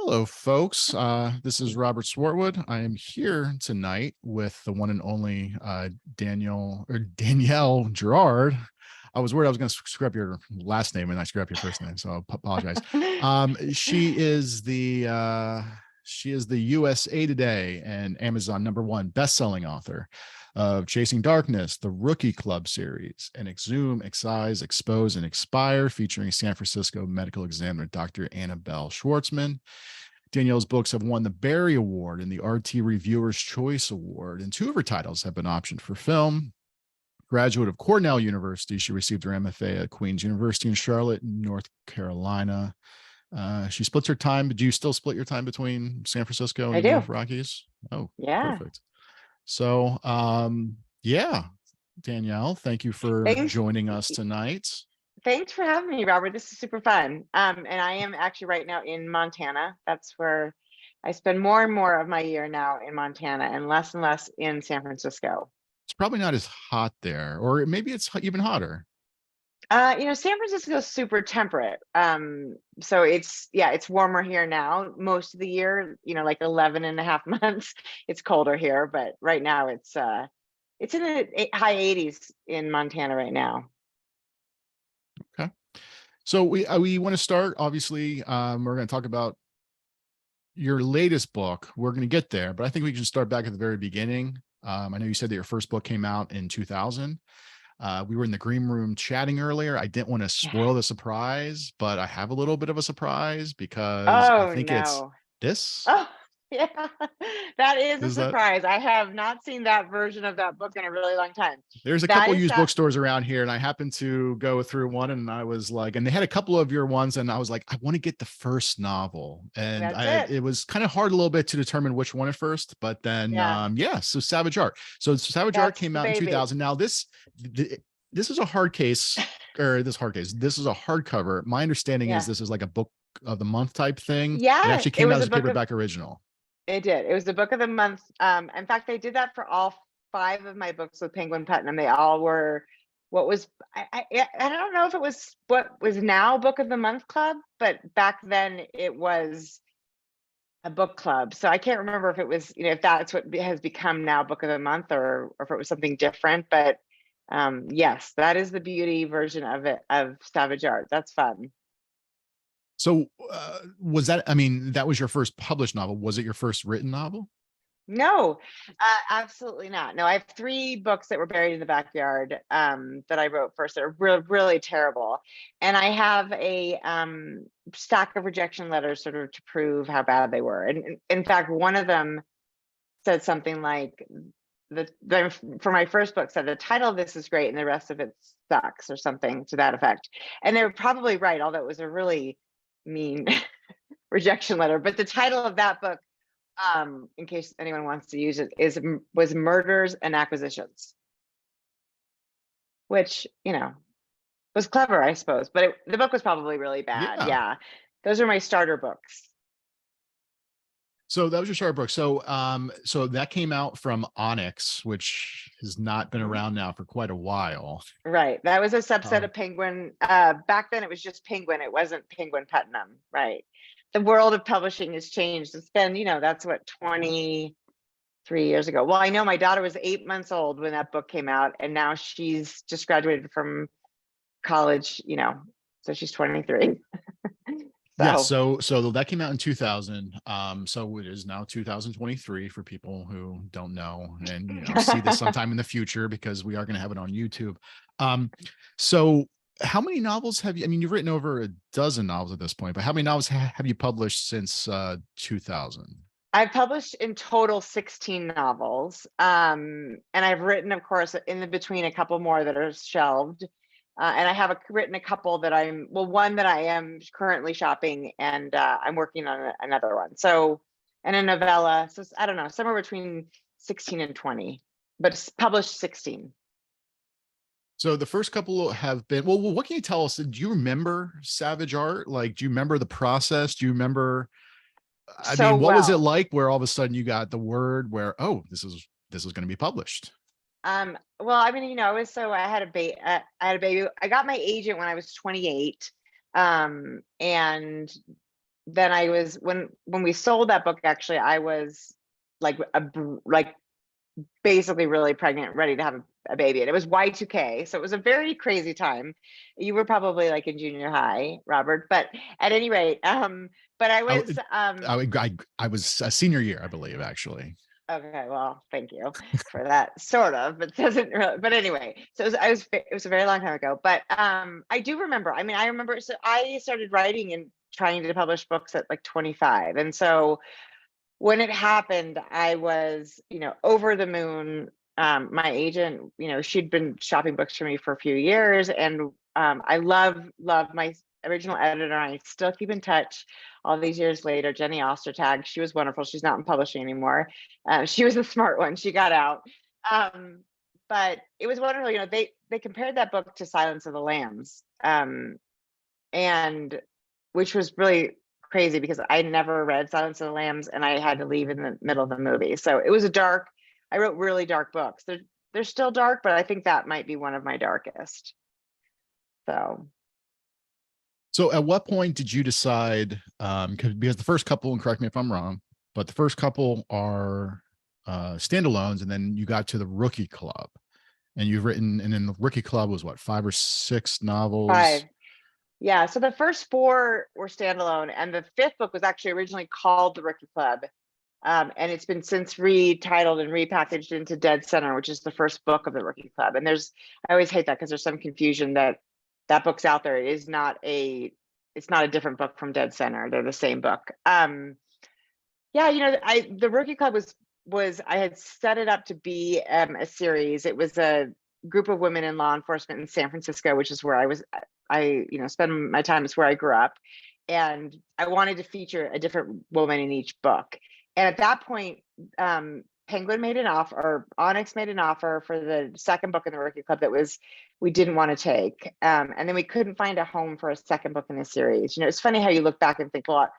Hello, folks. This is Robert Swartwood. I am here tonight with the one and only Danielle Girard. I was worried I was going to screw up your last name and I screw up your first name, so I apologize. She is the USA Today and Amazon #1 best-selling author of Chasing Darkness, the Rookie Club series, and Exhume, Excise, Expose, and Expire, featuring San Francisco medical examiner Dr. Annabelle Schwartzman. Danielle's books have won the Barry Award and the RT Reviewer's Choice Award, and two of her titles have been optioned for film. Graduate of Cornell University, she received her MFA at Queen's University in Charlotte, North Carolina. She splits her time. Do you still split your time between San Francisco I and the do. Rockies? Oh, Yeah. perfect. So, yeah, Danielle, thank you for Thanks. joining us tonight. Thanks for having me, Robert. This is super fun. And I am actually right now in Montana. That's where I spend more and more of my year now in Montana and less in San Francisco. It's probably not as hot there, or maybe it's even hotter. San Francisco is super temperate. So it's warmer here now. Most of the year, like 11 and a half months, it's colder here. But right now it's in the high 80s in Montana right now. Okay. So we want to start, obviously, we're going to talk about your latest book. We're going to get there, but I think we can start back at the very beginning. I know you said that your first book came out in 2000. We were in the green room chatting earlier. I didn't want to spoil the surprise, but I have a little bit of a surprise because I Oh think it's no. this. Oh, yeah, that is a Is that surprise. I have not seen that version of that book in a really long time. There's a That couple is used that. bookstores around here, and I happened to go through one, and I was like, and they had a couple of your ones, and I was like, I want to get the first novel, and That's it. it was kind of hard a little bit to determine which one at first, but then Yeah, yeah, so Savage Art. So Savage Art that's came the out in baby. 2000. Now this is a hard case, or this is a hardcover. My understanding is Yeah. this is like a book of the month type thing. It Yeah, actually it came out was as a a book of paperback original. it did. It was the book of the month. In fact, they did that for all five of my books with Penguin Putnam. They all were what was I don't know if it was what was now Book of the Month Club, but back then it was a book club. So I can't remember if it was, if that's what has become now Book of the Month, or if it was something different. But yes, that is the beauty version of it, of Savage Art. That's fun. So was that? I mean, that was your first published novel. Was it your first written novel? No, absolutely not. No, I have three books that were buried in the backyard that I wrote first that are really terrible. And I have a stack of rejection letters sort of to prove how bad they were. And in fact, one of them said something like, for my first book, said the title of this is great and the rest of it sucks, or something to that effect. And they were probably right, although it was a really mean rejection letter. But the title of that book, in case anyone wants to use it, was Murders and Acquisitions, which was clever, I suppose. But the book was probably really bad. Yeah. Yeah, those are my starter books. So that was your starter book. So so that came out from Onyx, which has not been Mhm. around now for quite a while. Right, that was a subset Um, of Penguin. Back then, it was just Penguin. It wasn't Penguin Putnam. Right. The world of publishing has changed. It's been, that's what, 23 years ago. Well, I know my daughter was 8 months old when that book came out, and now she's just graduated from college, so she's 23. yeah, So so that came out in 2000. So it is now 2023 for people who don't know and see this sometime in the future, because we are going to have it on YouTube. So how many novels have you? I mean, you've written over a dozen novels at this point, but how many novels have you published since 2000? I've published in total 16 novels. And I've written, of course, in the between, a couple more that are shelved. And I have written a couple that one that I am currently shopping, and I'm working on another one. So, and a novella. So I don't know, somewhere between 16 and 20, but it's published 16. So the first couple have been, well, what can you tell us? Do you remember Savage Art? Like, do you remember the process? Do you remember, I So mean, what was it well. like where all of a sudden you got the word where, oh, this is going to be published? Well, I mean, I had a baby. I got my agent when I was 28. And then I was, when we sold that book, actually, I was like like basically really pregnant, ready to have a baby, and it was Y2K, so it was a very crazy time. You were probably like in junior high, Robert, but at any rate, but I was I was a senior year, I believe, actually. okay, well, thank you for that, sort of, but doesn't really, but anyway, so it was a very long time ago, but I do remember, I mean, I remember, so I started writing and trying to publish books at like 25, and so when it happened, I was, over the moon. My agent, she'd been shopping books for me for a few years, and I love my original editor. And I still keep in touch all these years later. Jenny Ostertag, she was wonderful. She's not in publishing anymore. She was the smart one. She got out. But it was wonderful. They compared that book to Silence of the Lambs, and which was really crazy because I never read Silence of the Lambs and I had to leave in the middle of the movie. So it was I wrote really dark books. They're still dark, but I think that might be one of my darkest. So at what point did you decide, because the first couple, and correct me if I'm wrong, but the first couple are standalones, and then you got to the Rookie Club, and you've written, and then the Rookie Club was what, 5 or 6 novels? 5. Yeah, so the first 4 were standalone, and the 5th book was actually originally called The Rookie Club. And it's been since retitled and repackaged into Dead Center, which is the first book of The Rookie Club. And I always hate that because there's some confusion that book's out there. It's not a different book from Dead Center. They're the same book. Yeah, the Rookie Club was I had set it up to be a series. It was a group of women in law enforcement in San Francisco, which is where I spend my time. It's where I grew up, and I wanted to feature a different woman in each book. And at that point, Penguin made an offer, or Onyx made an offer for the second book in the Rookie Club that we didn't want to take, and then we couldn't find a home for a second book in the series. It's funny how you look back and think, well,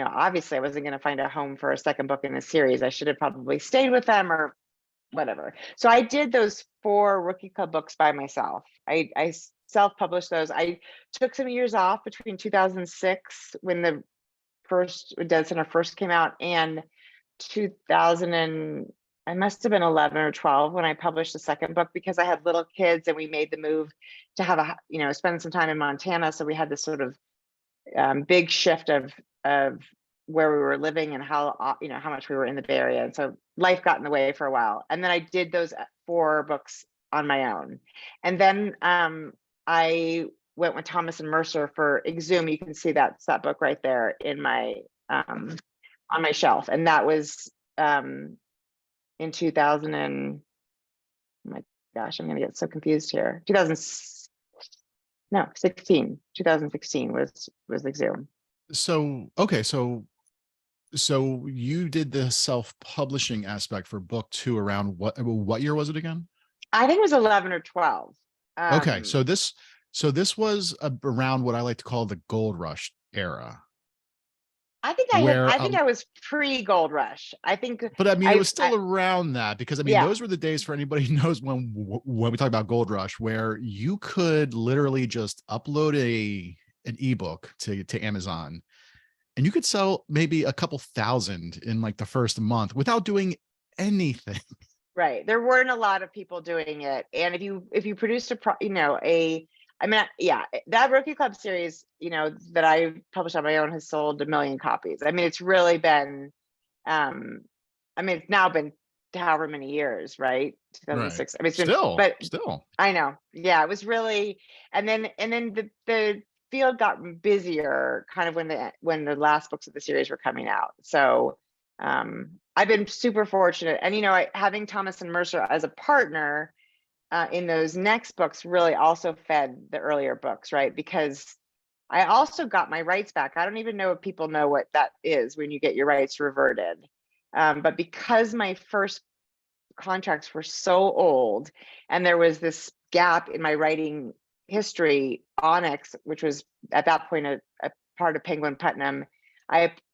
obviously I wasn't going to find a home for a second book in the series. I should have probably stayed with them or whatever. So I did those 4 Rookie Club books by myself. I self-published those. I took some years off between 2006 when the first Dead Center first came out, and 2000, and I must have been 11 or 12 when I published the second book, because I had little kids and we made the move to have spend some time in Montana. So we had this sort of big shift of where we were living and how much we were in the Bay Area, and so life got in the way for a while. And then I did those 4 books on my own, and then I went with Thomas and Mercer for Exhumed. You can see that book right there in my on my shelf, and that was in 2000 and, oh my gosh, I'm gonna get so confused here. 2016 was Exhumed. So okay, so you did the self-publishing aspect for book 2 around what year was it again? I think it was 11 or 12. Okay, so this was around what I like to call the gold rush era. I think I was pre-Gold Rush. I think, but I mean, it was still around that, because I mean, yeah. Those were the days, for anybody who knows, when we talk about Gold Rush, where you could literally just upload an ebook to Amazon, and you could sell maybe a couple thousand in like the first month without doing anything. Right. There weren't a lot of people doing it. And if you produced that Rookie Club series, that I published on my own has sold 1 million copies. I mean, it's really been, it's now been however many years, right? 2006. Right. I mean, still, I know. Yeah, it was really, and then the field got busier kind of when the last books of the series were coming out. So I've been super fortunate, and having Thomas and Mercer as a partner in those next books really also fed the earlier books, right? Because I also got my rights back. I don't even know if people know what that is when you get your rights reverted. But because my first contracts were so old, and there was this gap in my writing history, Onyx, which was at that point a part of Penguin Putnam,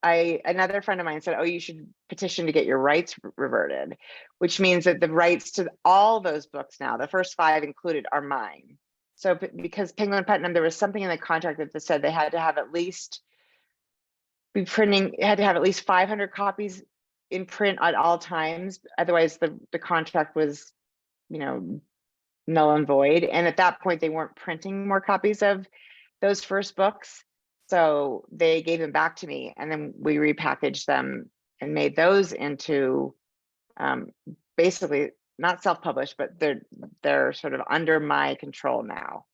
another friend of mine said, oh, you should petition to get your rights reverted, which means that the rights to all those books now, the first 5 included, are mine. So because Penguin Putnam, there was something in the contract that said they had to have at least be printing, it had to have at least 500 copies in print at all times. Otherwise the contract was, you know, null and void. And at that point, they weren't printing more copies of those first books. So they gave them back to me, and then we repackaged them and made those into basically not self-published, but they're sort of under my control now.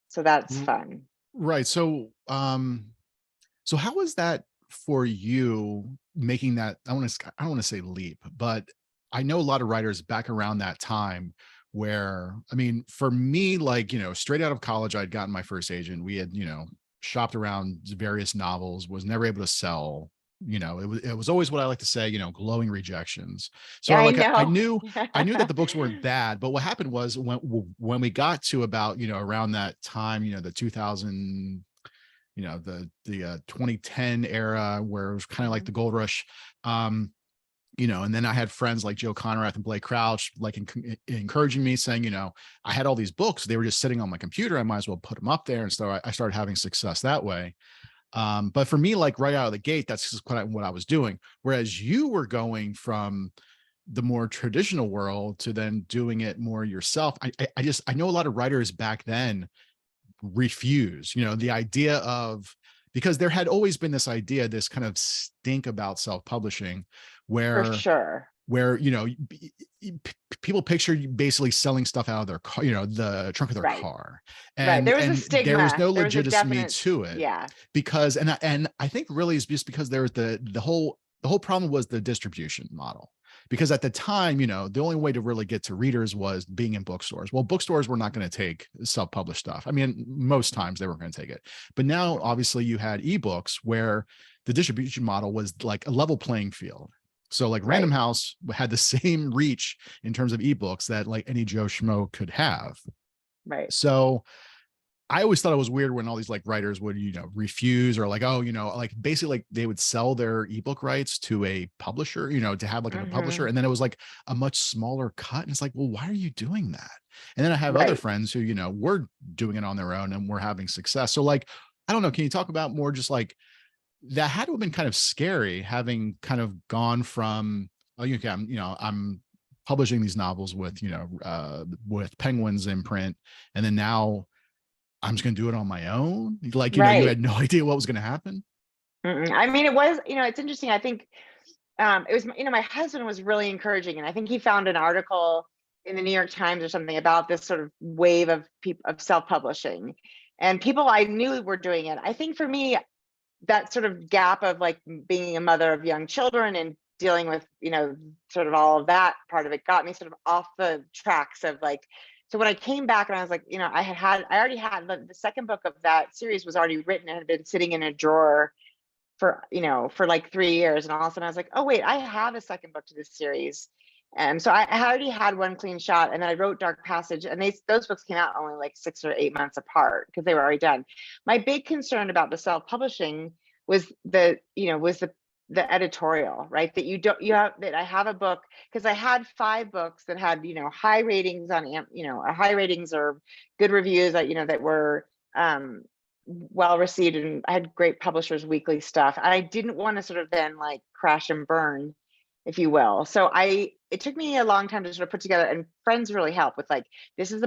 So that's fun. Right. So, so how was that for you making that? I don't want to say leap, but I know a lot of writers back around that time where, I mean, for me, like, you know, straight out of college, I'd gotten my first agent. We had, you know, shopped around various novels, was never able to sell. You know, it was always what I like to say, you know, glowing rejections. So Yeah, I like know. I knew that the books weren't bad, but what happened was when we got to about, you know, around that time, you know, the 2000, you know, the 2010 era where it was kind of like the gold rush. You know, and then I had friends like Joe Conrath and Blake Crouch, like encouraging me, saying, you know, I had all these books, they were just sitting on my computer. I might as well put them up there. And so I started having success that way. But for me, like right out of the gate, that's just what I was doing. Whereas you were going from the more traditional world to then doing it more yourself. I know a lot of writers back then refuse, you know, the idea of, because there had always been this idea, this kind of stink about self-publishing For where sure. you know, people picture you basically selling stuff out of their car, you know, the trunk of their Right. car, Right. There was a and there was stigma. no There was a legitimacy definite, to it yeah. because and I think really is just because there was the whole problem was the distribution model. Because at the time, you know, the only way to really get to readers was being in bookstores. Well, bookstores were not going to take self-published stuff. I mean, most times they weren't going to take it. But now, obviously, you had ebooks where the distribution model was like a level playing field. So like Random Right. House had the same reach in terms of ebooks that like any Joe Schmo could have. Right. So I always thought it was weird when all these like writers would, you know, refuse or like, oh, you know, like basically like they would sell their ebook rights to a publisher, you know, to have like a publisher. And then it was like a much smaller cut. And it's like, well, why are you doing that? And then I have other Right. friends who, you know, were doing it on their own and we're having success. So like, I don't know, can you talk about more just like that had to have been kind of scary having kind of gone from, oh, okay, you know, I'm publishing these novels with, you know, with Penguin's imprint. And then now I'm just going to do it on my own. Like, you know, you Right. had no idea what was going to happen. I mean, it was, you know, it's interesting. I think it was, you know, my husband was really encouraging, and I think he found an article in the New York Times or something about this sort of wave of people of self-publishing, and people I knew were doing it. I think for me, that sort of gap of like being a mother of young children and dealing with, you know, sort of all of that part of it got me sort of off the tracks of like, so when I came back and I was like, you know, I already had the second book of that series was already written and had been sitting in a drawer for, you know, for like 3 years. And all of a sudden I was like, oh wait, I have a second book to this series. And so I already had one clean shot, and then I wrote Dark Passage, and those books came out only like 6 or 8 months apart because they were already done. My big concern about the self-publishing was the editorial, right? That you have that I have a book, because I had 5 books that had, you know, high ratings on, you know, high ratings or good reviews that, you know, that were well received, and I had great Publishers Weekly stuff. And I didn't want to sort of then like crash and burn, if you will. So it took me a long time to sort of put together, and friends really help with like, this is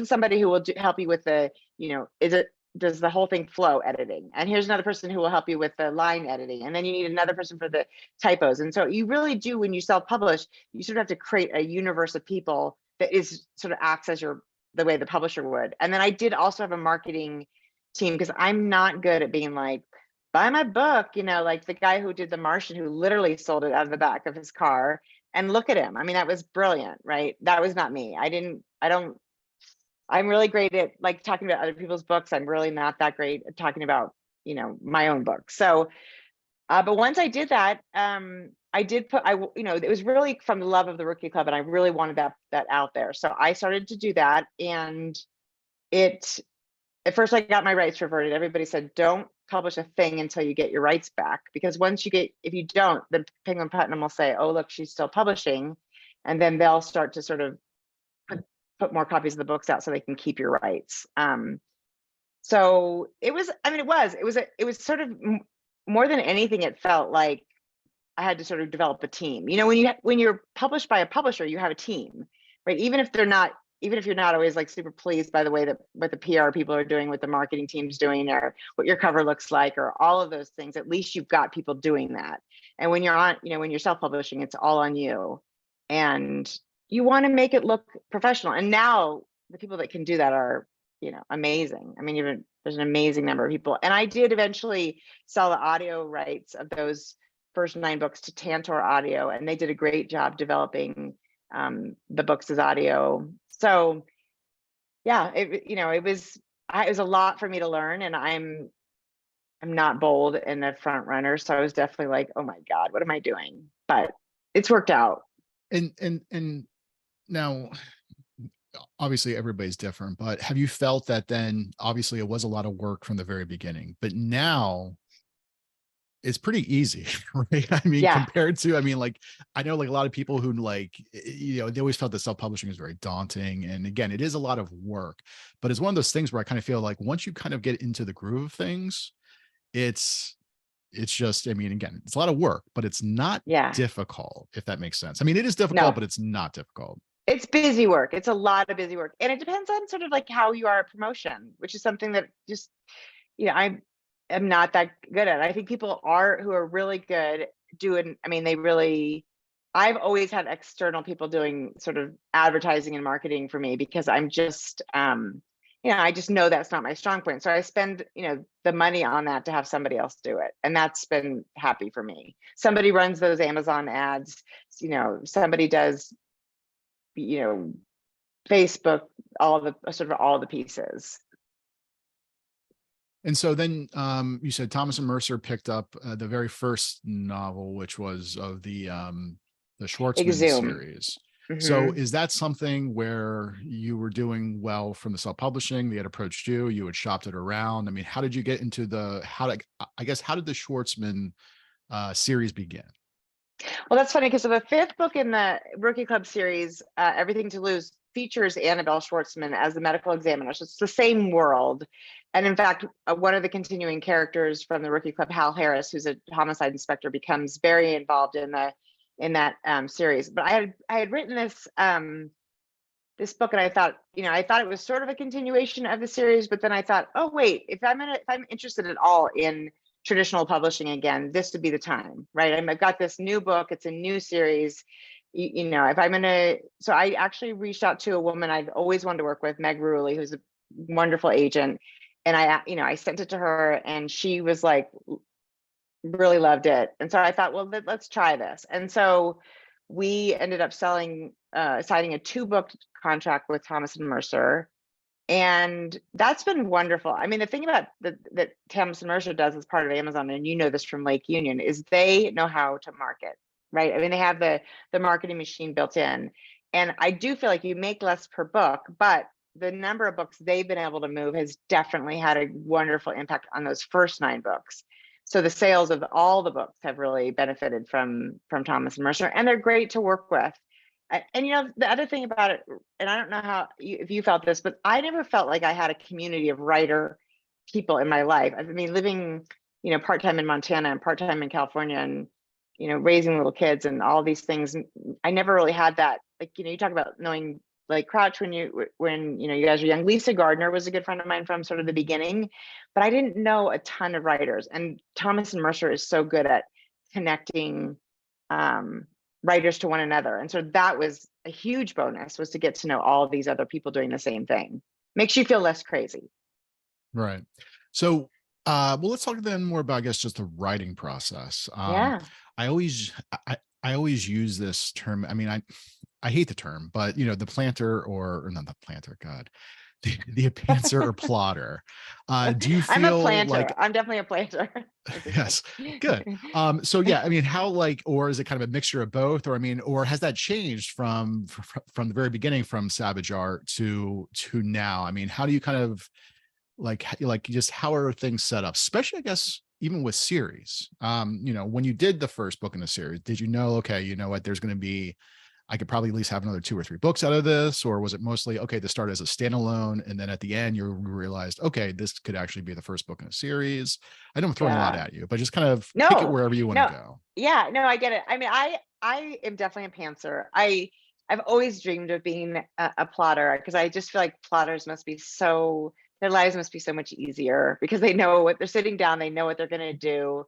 somebody who will help you with the, you know, does the whole thing flow editing, and here's another person who will help you with the line editing, and then you need another person for the typos. And so you really do, when you self-publish, you sort of have to create a universe of people that is sort of acts as the way the publisher would. And then I did also have a marketing team, because I'm not good at being like, buy my book, you know, like the guy who did The Martian, who literally sold it out of the back of his car. And look at him. I mean, that was brilliant, right? That was not me. I'm really great at like talking about other people's books. I'm really not that great at talking about, you know, my own book. So, but once I did that, I did put, you know, it was really from the love of the Rookie Club, and I really wanted that out there. So I started to do that, and at first I got my rights reverted. Everybody said, don't publish a thing until you get your rights back, because if you don't, the Penguin Putnam will say, oh, look, she's still publishing. And then they'll start to sort of put more copies of the books out so they can keep your rights. So it was, I mean, it was sort of more than anything, it felt like I had to sort of develop a team. You know, when you're published by a publisher, you have a team, right? Even if you're not always like super pleased by the way that what the PR people are doing, what the marketing team's doing, or what your cover looks like, or all of those things, at least you've got people doing that. And when when you're self-publishing, it's all on you. And you want to make it look professional. And now the people that can do that are, amazing. I mean, even there's an amazing number of people. And I did eventually sell the audio rights of those first 9 books to Tantor Audio, and they did a great job developing the books as audio. So yeah, it was a lot for me to learn, and I'm not bold and a front runner, so I was definitely like, oh my God, what am I doing? But it's worked out. And now, obviously everybody's different, but have you felt that then obviously it was a lot of work from the very beginning, but now it's pretty easy, right? I mean, Yeah. compared to, I mean, like, I know like a lot of people who they always felt that self-publishing is very daunting. And again, it is a lot of work, but it's one of those things where I kind of feel like once you kind of get into the groove of things, it's just, I mean, again, it's a lot of work, but it's not difficult, if that makes sense. I mean, it is difficult, but it's not difficult. It's busy work. It's a lot of busy work. And it depends on sort of like how you are at promotion, which is something that just, I am not that good at. I think people who are really good doing, I mean, I've always had external people doing sort of advertising and marketing for me, because I'm just, I just know that's not my strong point. So I spend, the money on that to have somebody else do it. And that's been happy for me. Somebody runs those Amazon ads, somebody does, Facebook, all the pieces. And so then you said Thomas and Mercer picked up the very first novel, which was of the Schwartzman series. Mm-hmm. So is that something where you were doing well from the self-publishing? They had approached you, you had shopped it around. I mean, how did you get into how did the Schwartzman series begin? Well, that's funny, because the 5th book in the Rookie Club series, Everything to Lose, features Annabelle Schwartzman as the medical examiner. So it's the same world. And in fact, one of the continuing characters from the Rookie Club, Hal Harris, who's a homicide inspector, becomes very involved in that series. But I had written this book, and I thought it was sort of a continuation of the series, but then I thought, oh wait, if I'm interested at all in traditional publishing again, this would be the time, right? I've got this new book, it's a new series. So I actually reached out to a woman I've always wanted to work with, Meg Ruley, who's a wonderful agent. And I sent it to her, and she was like, really loved it. And so I thought, well, let's try this. And so we ended up signing a 2-book contract with Thomas and Mercer. And that's been wonderful. I mean, the thing about that Thomas and Mercer does as part of Amazon, and this from Lake Union, is they know how to market, right? I mean, they have the marketing machine built in. And I do feel like you make less per book, but the number of books they've been able to move has definitely had a wonderful impact on those first 9 books. So the sales of all the books have really benefited from Thomas and Mercer, and they're great to work with. And the other thing about it, and I don't know if you felt this, but I never felt like I had a community of writer people in my life. I mean, living, part-time in Montana and part-time in California, and, raising little kids and all these things, I never really had that. Like, you talk about knowing like Crouch when you guys were young. Lisa Gardner was a good friend of mine from sort of the beginning, but I didn't know a ton of writers. And Thomas and Mercer is so good at connecting writers to one another. And so that was a huge bonus, was to get to know all of these other people doing the same thing. Makes you feel less crazy. Right. So, well, let's talk then more about, I guess, just the writing process. Yeah. I always use this term. I mean, I hate the term, but the planter or not the planter, God, the pantser or plotter. Do you feel I'm a planter? like I'm definitely a planter. Yes, good. So yeah, I mean, or is it kind of a mixture of both, or I mean, or has that changed from the very beginning, from Savage Art to now? I mean, how do you kind of like just how are things set up, especially I guess even with series? When you did the first book in the series, did you know, okay, you know what, there's going to be I could probably at least have another 2 or 3 books out of this? Or was it mostly, okay, this started as a standalone, and then at the end you realized, okay, this could actually be the first book in a series? I know I'm throwing a lot Yeah. at you, but just kind of take it No, wherever you want to no. go. Yeah, no, I get it. I mean, I am definitely a pantser. I've always dreamed of being a plotter, because I just feel like plotters must be so, their lives must be so much easier because they know what they're sitting down, they know what they're going to do.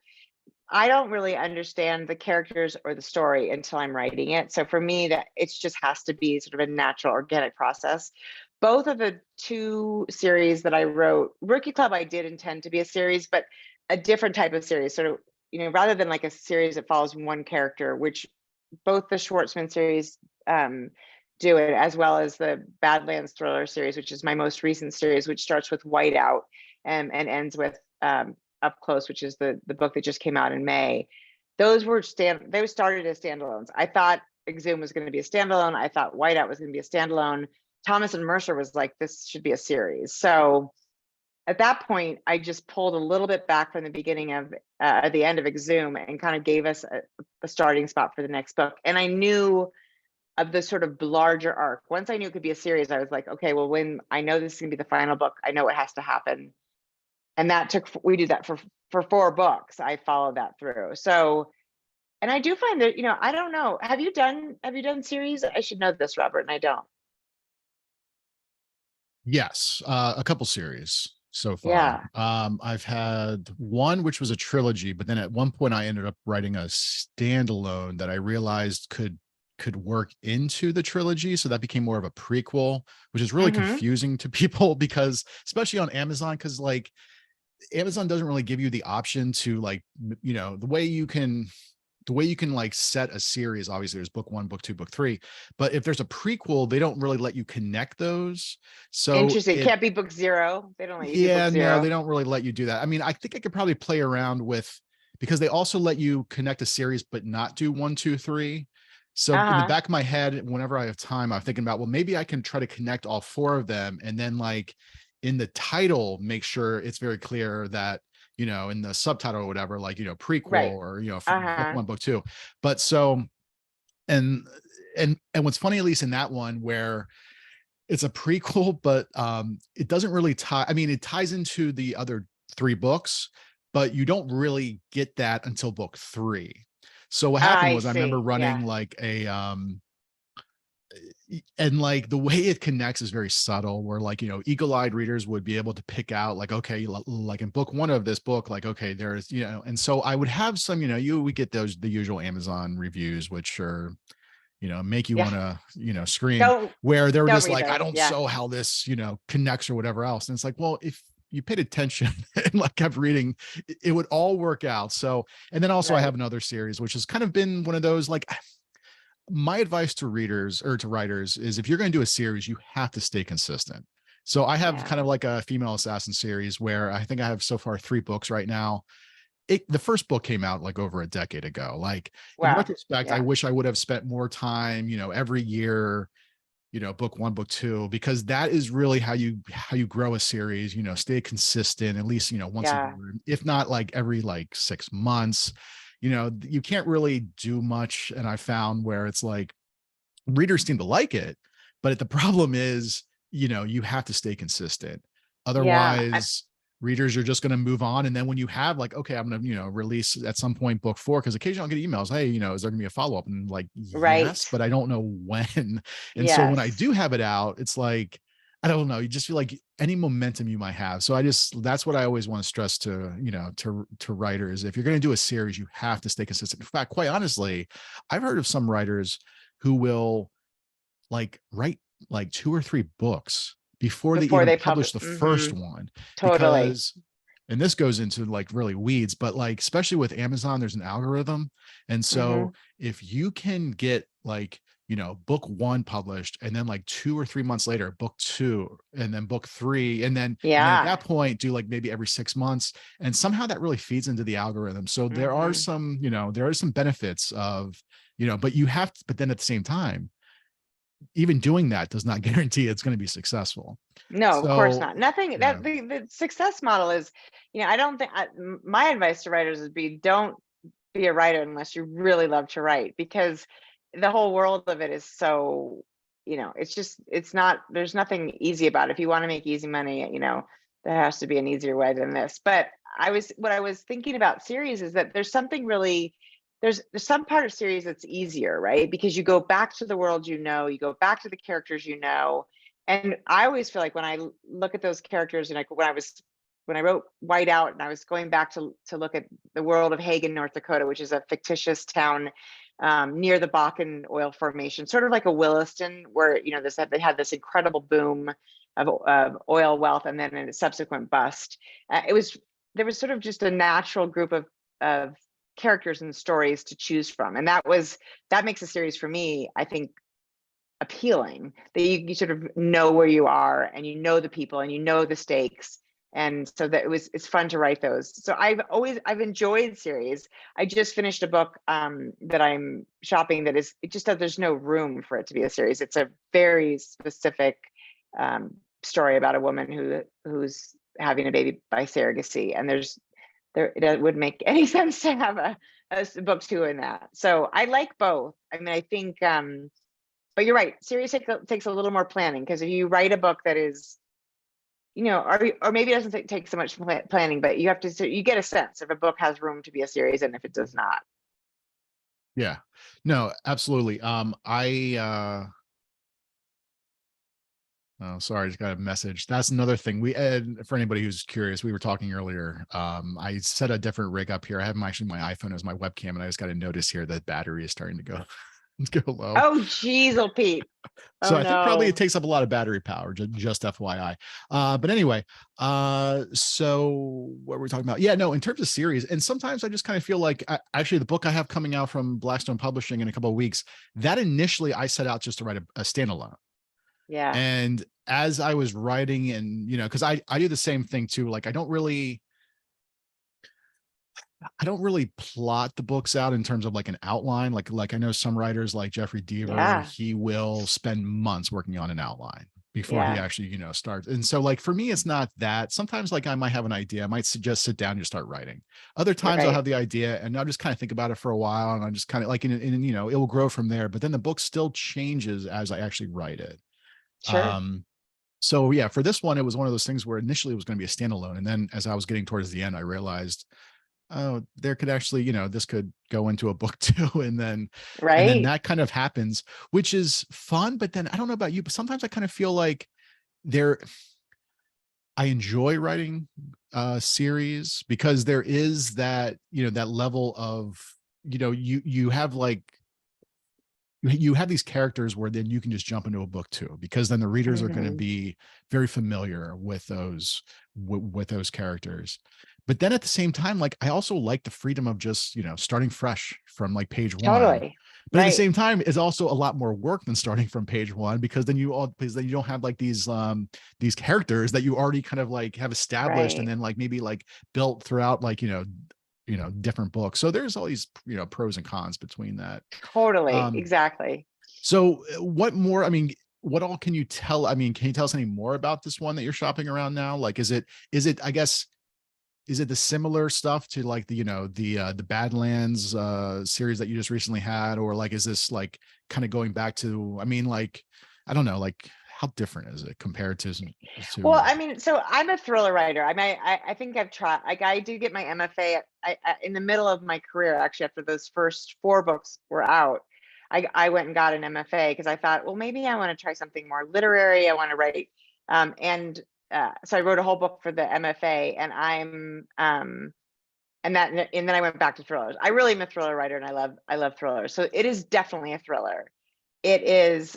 I don't really understand the characters or the story until I'm writing it. So for me, that it just has to be sort of a natural, organic process. Both of the 2 series that I wrote, Rookie Club, I did intend to be a series, but a different type of series. Sort of, rather than like a series that follows one character, which both the Schwartzman series do it, as well as the Badlands Thriller series, which is my most recent series, which starts with Whiteout and ends with Up Close, which is the book that just came out in May. Those started as standalones. I thought Exhumed was going to be a standalone. I thought Whiteout was going to be a standalone. Thomas and Mercer was like, this should be a series. So at that point, I just pulled a little bit back from the beginning of the end of Exhumed and kind of gave us a starting spot for the next book. And I knew of the sort of larger arc. Once I knew it could be a series, I was like, okay, well, when I know this is going to be the final book, I know what has to happen. And that we did that for 4 books. I followed that through. So, and I do find that, I don't know, have you done series? I should know this, Robert, and I don't. Yes, a couple series so far. Yeah. I've had one which was a trilogy, but then at one point I ended up writing a standalone that I realized could work into the trilogy, so that became more of a prequel, which is really Mm-hmm. confusing to people, because especially on Amazon, because like Amazon doesn't really give you the option to, like, the way you can like set a series. Obviously there's book 1, book 2, book 3, but if there's a prequel, they don't really let you connect those. So Interesting. it Can't be book 0. They don't let you do book yeah, no, they 0. don't really let you do that. I mean, I think I could probably play around with, because they also let you connect a series but not do 1, 2, 3. So in the Uh-huh. back of my head, whenever I have time, I'm thinking about, well, maybe I can try to connect all 4 of them, and then like in the title, make sure it's very clear that, in the subtitle or whatever, like, prequel, Right. or, book Uh-huh. 1, book 2. But so, and and what's funny, at least in that one, where it's a prequel, but it doesn't really tie. I mean, it ties into the other 3 books, but you don't really get that until book 3. So what happened I was, I remember see. running Yeah. like and like the way it connects is very subtle, where like, eagle-eyed readers would be able to pick out, like, okay, like in book 1 of this book, like, okay, there's, and so I would have some, we get the usual Amazon reviews, which are, make you Yeah. want to, scream, Don't where they were don't just read like, I those. don't Yeah. know how this, connects or whatever else. And it's like, well, if you paid attention and like kept reading, it would all work out. So, and then also I have Right. another series, which has kind of been one of those, like, my advice to readers or to writers is, if you're going to do a series, you have to stay consistent. So I have kind Yeah. of like a female assassin series where I think I have so far 3 books right now. The first book came out like over a decade ago. Like, in Wow. retrospect, I Yeah. wish I would have spent more time, every year, book 1, book 2, because that is really how you grow a series. Stay consistent, at least, once a Yeah. year, if not like every like 6 months. You can't really do much, and I found where it's like readers seem to like it, but the problem is, you have to stay consistent. Yeah. Otherwise, readers are just going to move on. And then when you have like, okay, I'm going to, release at some point book 4, because occasionally I'll get emails, hey, is there going to be a follow-up? And like, Right. yes, but I don't know when. And so when I Yes. do have it out, it's like, I don't know, you just feel like any momentum you might have. So that's what I always want to stress to, to writers. If you're going to do a series, you have to stay consistent. In fact, quite honestly, I've heard of some writers who will like write like 2 or 3 books before they Before even they publish. publish the first Mm-hmm. one, Totally. because, and this goes into like really weeds, but like, especially with Amazon, there's an algorithm. And Mm-hmm. so if you can get like, book 1 published, and then like 2 or 3 months later, book 2, and then book 3, and then at Yeah. that point do like maybe every 6 months, and somehow that really feeds into the algorithm. So there are Mm-hmm. some, there are some benefits of, but you have to, but then at the same time, even doing that does not guarantee it's going to be successful. No, of course So not. Nothing yeah, that the success model is, I don't think my advice to writers would be, don't be a writer unless you really love to write, because the whole world of it is so, it's just, it's not, there's nothing easy about it. If you want to make easy money, there has to be an easier way than this. But what I was thinking about series is that there's something really, there's some part of series that's easier, right? Because you go back to the world, you go back to the characters, and I always feel like when I look at those characters, and like when I wrote White Out, and I was going back to look at the world of Hagen, North Dakota, which is a fictitious town near the Bakken oil formation, sort of like a Williston, where they had this incredible boom of oil wealth, and then a subsequent bust. There was sort of just a natural group of characters and stories to choose from, and that makes a series for me, I think, appealing, that you sort of know where you are, and the people, and the stakes. And so that it's fun to write those. So I've enjoyed series. I just finished a book that I'm shopping, it just that there's no room for it to be a series. It's a very specific story about a woman who's having a baby by surrogacy, and it wouldn't make any sense to have a book 2 in that. So I like both. I mean, I think but you're right, series takes a little more planning, because if you write a book that is, or maybe it doesn't take so much planning, but you get a sense if a book has room to be a series and if it does not. Yeah, no, absolutely. Oh, sorry, I just got a message. That's another thing. For anybody who's curious, we were talking earlier. I set a different rig up here. I have my iPhone as my webcam, and I just got a notice here that battery is starting to go go low. Oh, geez, oh, Pete. So Oh, I think probably it no. takes up a lot of battery power, just FYI. But anyway, so what were we talking about? Yeah, no, in terms of series, and sometimes I just kind of feel like, actually the book I have coming out from Blackstone Publishing in a couple of weeks, that initially I set out just to write a standalone. Yeah. And as I was writing, and because I do the same thing too, like I don't really plot the books out in terms of like an outline. Like I know some writers like Jeffrey Deaver, Yeah. he will spend months working on an outline before he Yeah. actually, starts. And so like for me, it's not that. Sometimes like I might have an idea, I might just sit down and just start writing. Other times I'll Right. have the idea and I'll just kind of think about it for a while, and I'm just kind of like, it will grow from there. But then the book still changes as I actually write it. Sure. So yeah, for this one, it was one of those things where initially it was going to be a standalone. And then as I was getting towards the end, I realized, oh, there could actually, this could go into a book too. And then Right. that kind of happens, which is fun. But then I don't know about you, but sometimes I kind of feel like I enjoy writing series, because there is that, that level of, you have like, you have these characters where then you can just jump into a book too, because then the readers are going to Mhm. be very familiar with those characters. But then at the same time, like I also like the freedom of just, starting fresh from like page one. Totally. But at the Right. same time, it's also a lot more work than starting from page one, because then you don't have like these characters that you already kind of like have established, and Right. then like maybe like built throughout, like, different books. So there's all these, pros and cons between that. Totally. Um, Exactly. so what more, I mean, what all can you tell? I mean, can you tell us any more about this one that you're shopping around now? Like, I guess, is it the similar stuff to like the Badlands series that you just recently had? Or like, is this like kind of going back to, I mean, like, I don't know, like how different is it compared Well, to, I mean, so I'm a thriller writer. I think I've tried, like, I did get my MFA in the middle of my career, actually, after those first 4 books were out. I went and got an MFA because I thought, well, maybe I want to try something more literary. I want to write. And so I wrote a whole book for the MFA, and and then I went back to thrillers. I really am a thriller writer, and I love thrillers. So it is definitely a thriller. It is,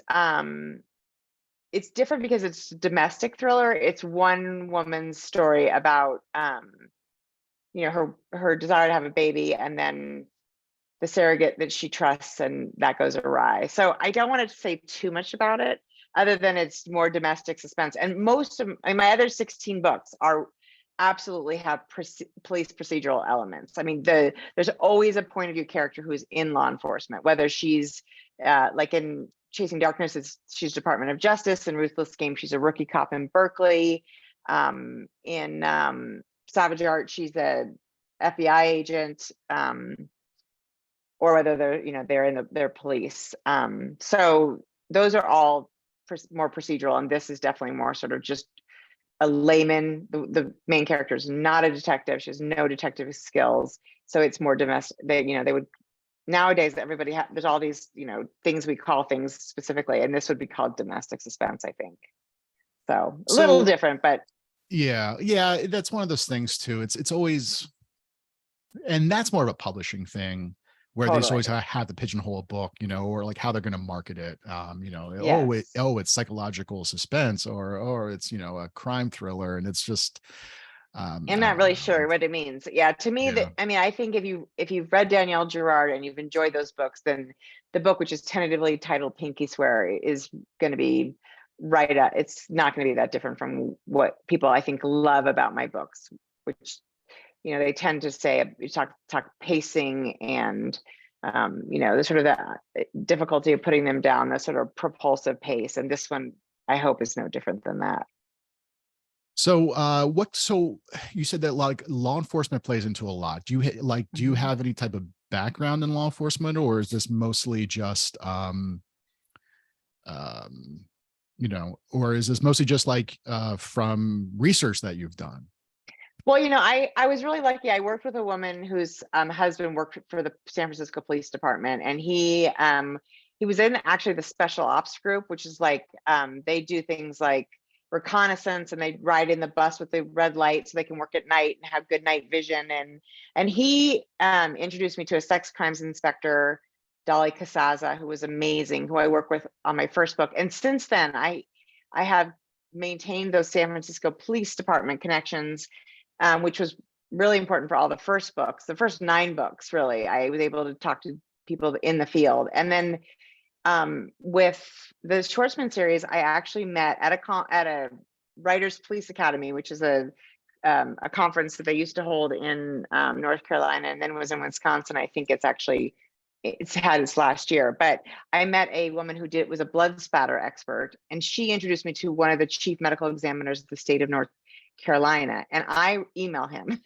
it's different because it's domestic thriller. It's one woman's story about her desire to have a baby, and then the surrogate that she trusts, and that goes awry. So I don't want to say too much about it, other than it's more domestic suspense. And most of my other 16 books are absolutely have police procedural elements. I mean, there's always a point of view character who is in law enforcement, whether she's like in Chasing Darkness, she's Department of Justice. In Ruthless Game, she's a rookie cop in Berkeley. In Savage Art, she's a FBI agent. or whether they're, they're in their police. So those are all more procedural, and this is definitely more sort of just a layman. The main character is not a detective. She has no detective skills. So it's more domestic. They would, nowadays everybody there's all these, things we call things specifically, and this would be called domestic suspense, I think. So a little different, but yeah, that's one of those things too. It's always, and that's more of a publishing thing where they just always totally. have to pigeonhole a book, or like how they're going to market it. Yes. It's psychological suspense, or it's, a crime thriller. And it's just, I'm I not don't really know. sure what it means. Yeah, to me, Yeah. I think if you've read Danielle Girard and you've enjoyed those books, then the book, which is tentatively titled Pinky Swear, is going to be right up. It's not going to be that different from what people, I think, love about my books, which, they tend to say, you talk pacing and, the sort of the difficulty of putting them down, the sort of propulsive pace. And this one, I hope, is no different than that. So you said that like law enforcement plays into a lot. Do you have any type of background in law enforcement, or is this mostly just, or is this mostly just like, from research that you've done? Well, I was really lucky. I worked with a woman whose husband worked for the San Francisco Police Department, and he was in actually the special ops group, which is like, they do things like reconnaissance, and they ride in the bus with the red light so they can work at night and have good night vision. And he introduced me to a sex crimes inspector, Dolly Casaza, who was amazing, who I worked with on my first book. And since then, I have maintained those San Francisco Police Department connections, which was really important for all the first books. The first 9 books, really, I was able to talk to people in the field. And then with the Schwartzman series, I actually met at a Writers Police Academy, which is a conference that they used to hold in North Carolina, and then was in Wisconsin. I think it's had its last year. But I met a woman who was a blood spatter expert, and she introduced me to one of the chief medical examiners of the state of North Carolina. And I email him.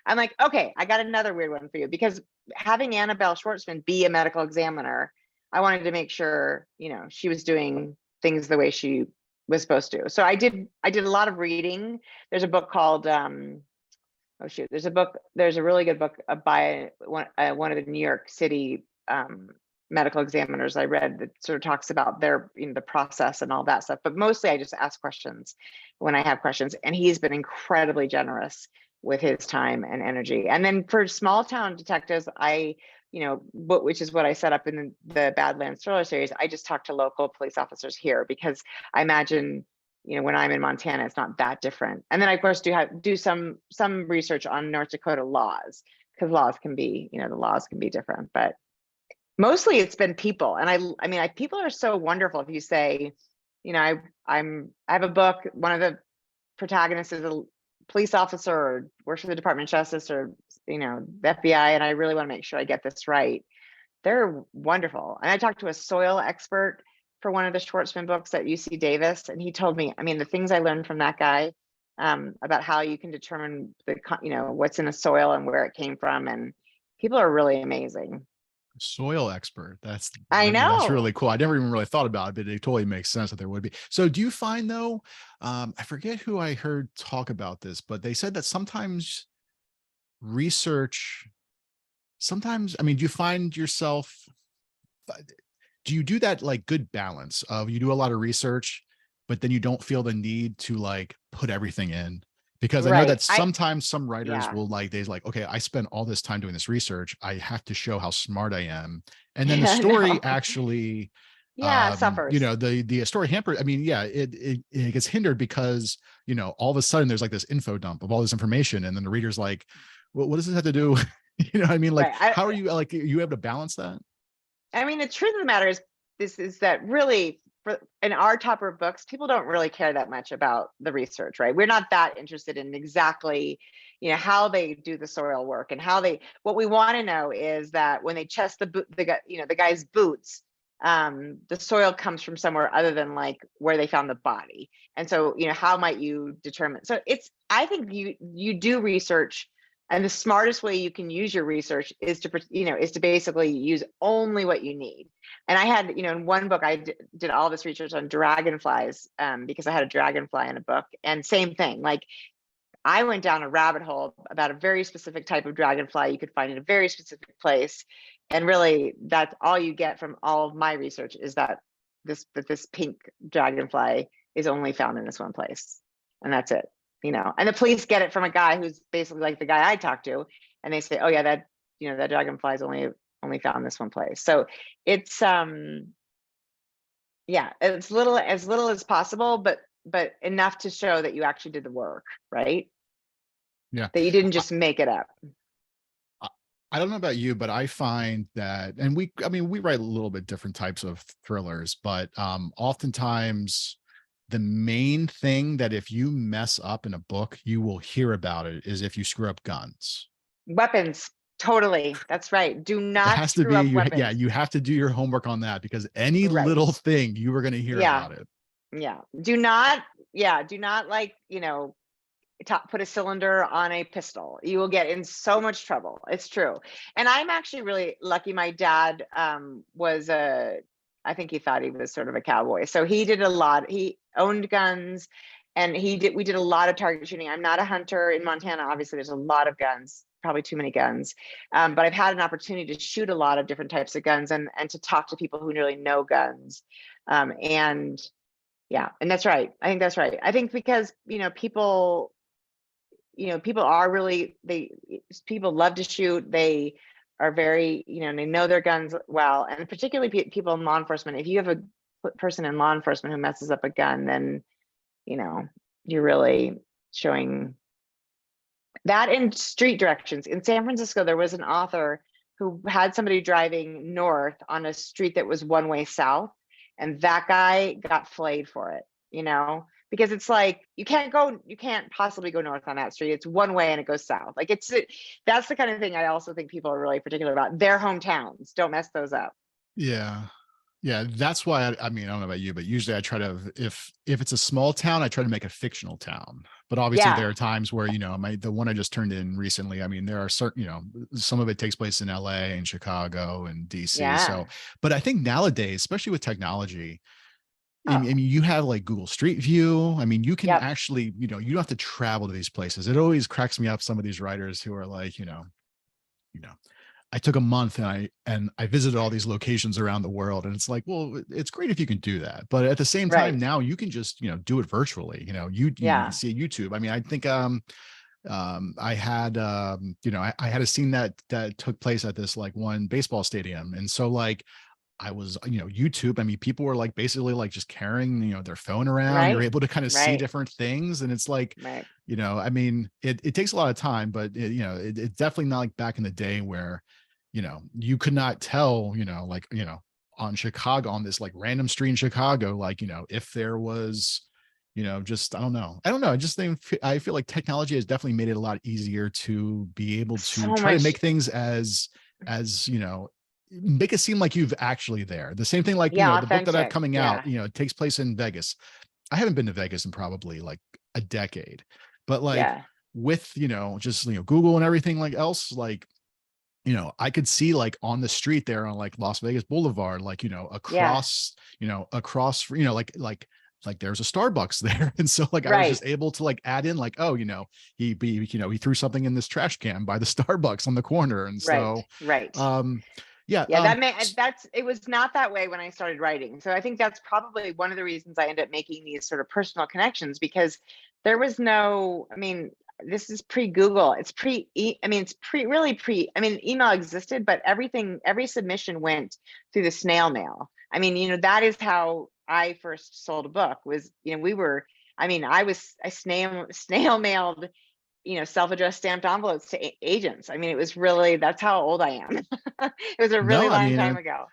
I'm like, okay, I got another weird one for you, because having Annabelle Schwartzman be a medical examiner, I wanted to make sure, she was doing things the way she was supposed to. So I did a lot of reading. There's a book called there's a really good book by one of the New York City medical examiners I read that sort of talks about their, the process and all that stuff. But mostly I just ask questions when I have questions, and he's been incredibly generous with his time and energy. And then for small town detectives, which is what I set up in the Badlands Thriller series, I just talk to local police officers here, because I imagine, when I'm in Montana, it's not that different. And then I, of course, do some research on North Dakota laws, because the laws can be different. But mostly it's been people. And I mean, people are so wonderful. If you say, I have a book, one of the protagonists is a police officer or works for the Department of Justice, or, the FBI, and I really want to make sure I get this right. They're wonderful. And I talked to a soil expert for one of the Schwartzman books at UC Davis, and he told me, the things I learned from that guy, about how you can determine what's in the soil and where it came from. And people are really amazing. Soil expert. I That's know. really cool. I never even really thought about it, but it totally makes sense that there would be. So do you find though, I forget who I heard talk about this, but they said that sometimes research, do you find yourself, do you do that like good balance of you do a lot of research, but then you don't feel the need to like put everything in? Because I know Right. that sometimes some writers Yeah. will okay, I spent all this time doing this research. I have to show how smart I am. And then the story No. actually, Yeah, suffers. the story hamper. It gets hindered because, all of a sudden there's like this info dump of all this information. And then the reader's like, well, what does this have to do? What I mean? Like, Right. how are you like, are you able to balance that? The truth of the matter is that really, in our topper books, people don't really care that much about the research, right? We're not that interested in exactly, how they do the soil work, and what we want to know is that when they test the guy's boots, the soil comes from somewhere other than like where they found the body. And so, how might you determine? So I think you do research And the smartest way you can use your research is to, is to basically use only what you need. And I had, in one book, I did all this research on dragonflies, because I had a dragonfly in a book, and same thing. Like, I went down a rabbit hole about a very specific type of dragonfly you could find in a very specific place. And really, that's all you get from all of my research, is that this pink dragonfly is only found in this one place. And that's it. And the police get it from a guy who's basically like the guy I talked to, and they say, oh yeah, that that dragonfly is only found in this one place. So it's yeah, as little as possible, but enough to show that you actually did the work, right? Yeah. That you didn't just make it up. I don't know about you, but I find that, and we write a little bit different types of thrillers, but oftentimes the main thing that if you mess up in a book, you will hear about it, is if you screw up guns. Weapons. Totally. That's right. Do It not has to screw be, up weapons. yeah, you have to do your homework on that, because any Right. little thing you were going to hear Yeah. about it. Yeah. Do not like, put a cylinder on a pistol. You will get in so much trouble. It's true. And I'm actually really lucky. My dad was I think he thought he was sort of a cowboy. So he did a lot. He owned guns, and we did a lot of target shooting. I'm not a hunter in Montana. Obviously, there's a lot of guns, probably too many guns. But I've had an opportunity to shoot a lot of different types of guns, and to talk to people who really know guns. And yeah, and that's right. I think that's right. I think because, people are really, people love to shoot. They are very, they know their guns well. And particularly people in law enforcement, if you have a person in law enforcement who messes up a gun, then, you're really showing that. In street directions. In San Francisco, there was an author who had somebody driving north on a street that was one way south, and that guy got flayed for it, because it's like, you can't possibly go north on that street. It's one way and it goes south. Like, that's the kind of thing I also think people are really particular about. Their hometowns, don't mess those up. Yeah. Yeah. That's why I don't know about you, but usually I try to, if it's a small town, I try to make a fictional town. But obviously there are times where, the one I just turned in recently, there are certain, some of it takes place in LA and Chicago and DC. Yeah. So, but I think nowadays, especially with technology, Oh. you have like Google Street View. You can Yep. actually, you don't have to travel to these places. It always cracks me up, some of these writers who are like, I took a month and I visited all these locations around the world. And it's like, well, it's great if you can do that. But at the same time, Right. now you can just, do it virtually. You see YouTube. I think I had I had a scene that took place at this like one baseball stadium. And so like I was, YouTube, people were like basically like just carrying, their phone around. Right. You're able to kind of see Right. different things. And it's like, Right. it takes a lot of time, but it's definitely not like back in the day where, you could not tell, on Chicago, on this like random street in Chicago, like, if there was, just, I don't know. I just think, I feel like technology has definitely made it a lot easier to be able to try to make things as, make it seem like you've actually there. The same thing, like, the book that I have coming out, it takes place in Vegas. I haven't been to Vegas in probably like a decade, but like with, just, Google and everything like else, like, I could see like on the street there on like Las Vegas Boulevard, like, across, like there's a Starbucks there. And so like, I was just able to like add in like, oh, he threw something in this trash can by the Starbucks on the corner. And so, it was not that way when I started writing. So I think that's probably one of the reasons I end up making these sort of personal connections, because there was no, this is pre-Google. It's email existed, but every submission went through the snail mail. That is how I first sold a book. Was, I snail mailed, self-addressed stamped envelopes to agents. It was really, that's how old I am. It was a really long time ago.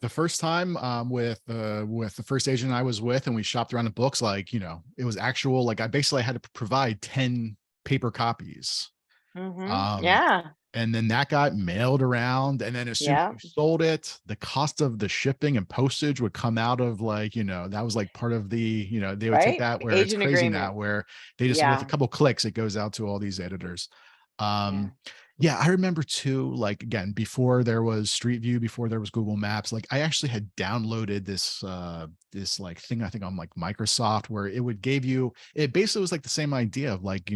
The first time with the first agent I was with, and we shopped around the books, like, it was actual, like I basically had to provide 10 paper copies. And then that got mailed around, and then as soon as you sold it, the cost of the shipping and postage would come out of like, that was like part of the, they would take that, where agent it's crazy agreement now, where they just with a couple clicks, it goes out to all these editors. Yeah. Yeah, I remember too, like again, before there was Street View, before there was Google Maps, like I actually had downloaded this like thing, I think on like Microsoft, where it would give you, it basically was like the same idea of like,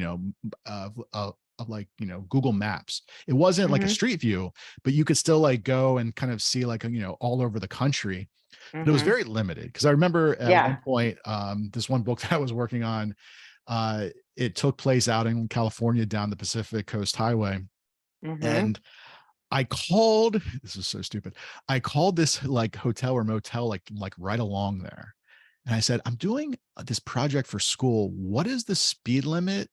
of like, Google Maps. It wasn't like a Hmm. Street View, but you could still like go and kind of see like, all over the country. But it was Hmm. very limited because I remember at one Yeah. point, this one book that I was working on, uh, it took place out in California down the Pacific Coast Highway. Hmm. And I called, this is so stupid. I called this like hotel or motel, like right along there. And I said, I'm doing this project for school. What is the speed limit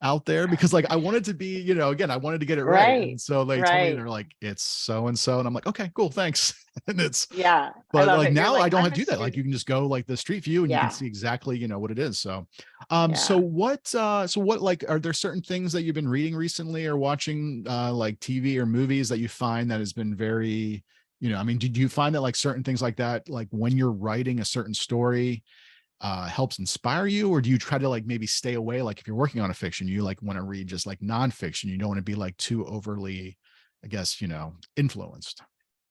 out there? Because like I wanted to be, again, I wanted to get it right. Right. And so they told me, Right. they're like, it's so and so. And I'm like, okay, cool, thanks. And it's, Yeah. I but love like it. You're now like, I don't have I'm to a do that. Like student. you can just go like the street view and you can Yeah. see exactly, what it is. So Yeah. so what like are there certain things that you've been reading recently or watching like TV or movies that you find that has been very, I mean, did you find that like certain things like that, like when you're writing a certain story, helps inspire you, or do you try to like maybe stay away? Like if you're working on a fiction, you like want to read just like nonfiction. You don't want to be like too overly, I guess, influenced.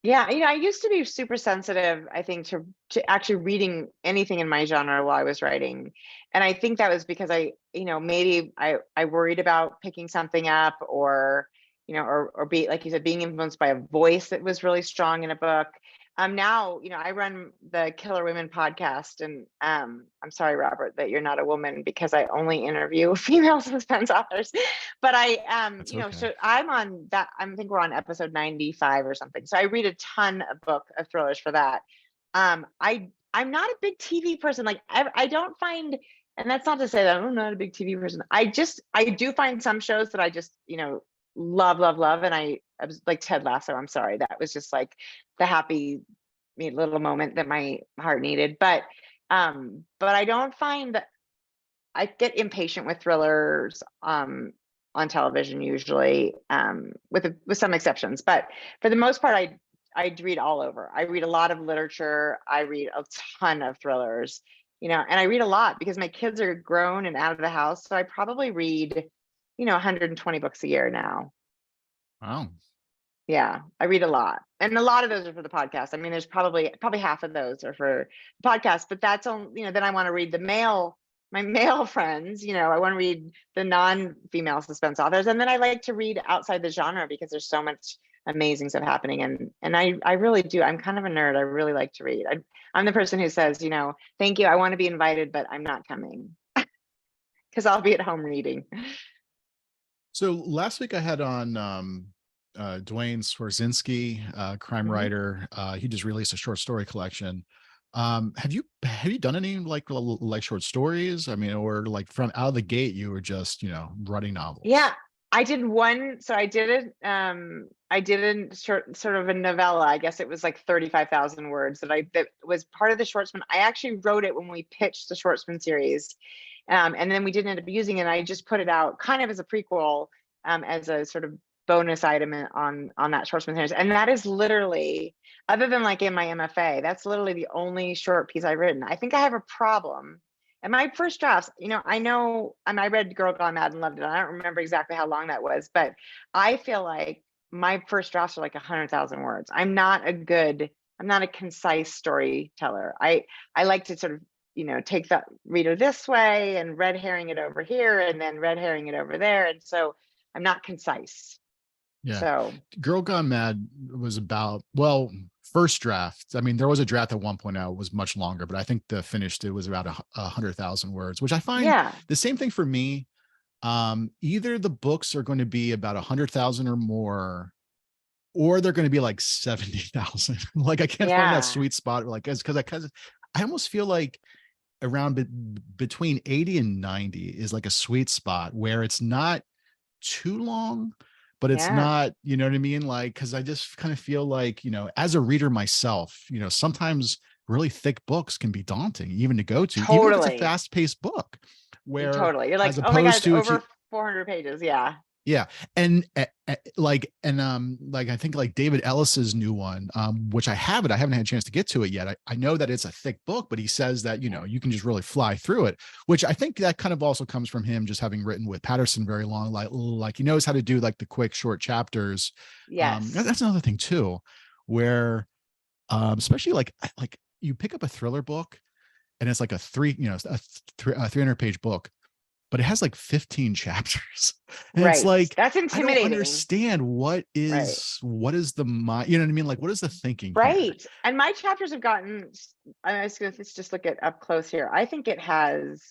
Yeah, I used to be super sensitive, I think, to actually reading anything in my genre while I was writing. And I think that was because maybe I worried about picking something up, or, or be, like you said, being influenced by a voice that was really strong in a book. Now, I run the Killer Women podcast, and I'm sorry, Robert, that you're not a woman, because I only interview female suspense authors. But That's okay. so I'm on that. I think we're on episode 95 or something. So I read a ton of thrillers for that. I'm not a big TV person. Like I don't find, and that's not to say that I'm not a big TV person. I do find some shows that I just, love, love, love. And I was like Ted Lasso. I'm sorry. That was just like the happy little moment that my heart needed. But I don't find that I get impatient with thrillers on television usually, with some exceptions. But for the most part, I read all over. I read a lot of literature. I read a ton of thrillers, and I read a lot because my kids are grown and out of the house. So I probably read, 120 books a year now. Wow. Yeah, I read a lot. And a lot of those are for the podcast. I mean, there's probably half of those are for the podcast, but that's only, then I want to read my male friends, I want to read the non-female suspense authors. And then I like to read outside the genre because there's so much amazing stuff happening. And I really do. I'm kind of a nerd. I really like to read. I'm the person who says, thank you, I want to be invited, but I'm not coming because I'll be at home reading. So last week I had on Dwayne Swarzynski, crime Mhm. writer. He just released a short story collection. Have you done any like short stories? I mean, or like from out of the gate, you were just writing Yeah, novels. I did one. So I did a sort of a novella. I guess it was like 35,000 words that was part of the Schwartzman. I actually wrote it when we pitched the Schwartzman series. And then we didn't end up using it. I just put it out kind of as a prequel, as a sort of bonus item on that Schwartzman series. And that is literally, other than like in my MFA, that's literally the only short piece I've written. I think I have a problem. And my first drafts, I read Girl Gone Mad and loved it. I don't remember exactly how long that was, but I feel like my first drafts are like 100,000 words. I'm not a concise storyteller. I like to sort of, take the reader this way and red herring it over here and then red herring it over there. And so I'm not concise. Yeah. So Girl Gone Mad was about, well, first draft. I mean, there was a draft at one point out was much longer, but I think the finished it was about 100,000 words, which I find yeah, the same thing for me. Either the books are going to be about 100,000 or more, or they're going to be like 70,000. Like I can't find that yeah, sweet spot. Like, because I almost feel like around between 80 and 90 is like a sweet spot where it's not too long, but it's yeah, not, you know what I mean? Like, cause I just kind of feel like, as a reader myself, sometimes really thick books can be daunting even to go to, even if it's a totally. fast paced book, where Totally. You're like, as oh my God, opposed it's to if you, over 400 pages. Yeah. Yeah. And like I think like David Ellis's new one, which I haven't had a chance to get to it yet. I know that it's a thick book, but he says that, you know, you can just really fly through it, which I think that kind of also comes from him just having written with Patterson very long, like he knows how to do like the quick short chapters. Yes. That's another thing too, where especially like you pick up a thriller book and it's like a 300-page book, but it has like 15 chapters. And it's Right. like, That's I don't intimidating. understand Right. what is the mind, you know what I mean? Like, what is the thinking here? Right. And my chapters have gotten, I was gonna, let's just look at up close here. I think it has,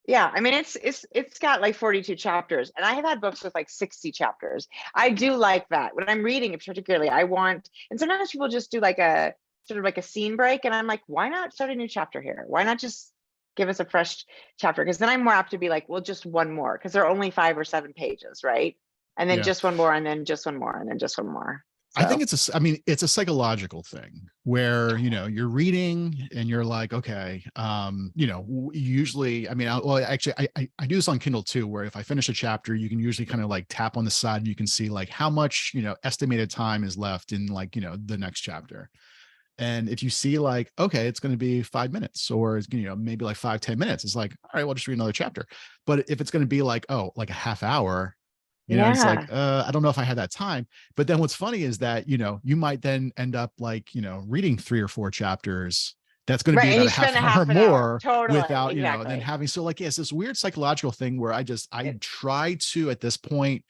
yeah, I mean, it's got like 42 chapters, and I have had books with like 60 chapters. I do like that. When I'm reading it particularly, I want, and sometimes people just do like a sort of like a scene break, and I'm like, why not start a new chapter here? Why not just give us a fresh chapter? Because then I'm more apt to be like, well, just one more, because they're only 5 or 7 pages, right? And then Yeah. just one more, and then just one more, and then just one more. I think So I mean, it's a psychological thing where, you know, you're reading and you're like, okay, you know, usually, I mean, well, actually, I do this on Kindle too, where if I finish a chapter, you can usually kind of like tap on the side and you can see like how much, you know, estimated time is left in like, you know, the next chapter. And if you see like, okay, it's going to be 5 minutes or it's, you know, maybe like 5-10 minutes, it's like, all right, we'll just read another chapter. But if it's going to be like, oh, like a half hour, you know, it's like, yeah, I don't know if I had that time. But then what's funny is that, you know, you might then end up like, you know, reading 3 or 4 chapters. That's going to be right. And about you a half spend a hour half an hour. more Totally, without, you know, then exactly. having, so like, yes, this weird psychological thing where I It, try to, at this point,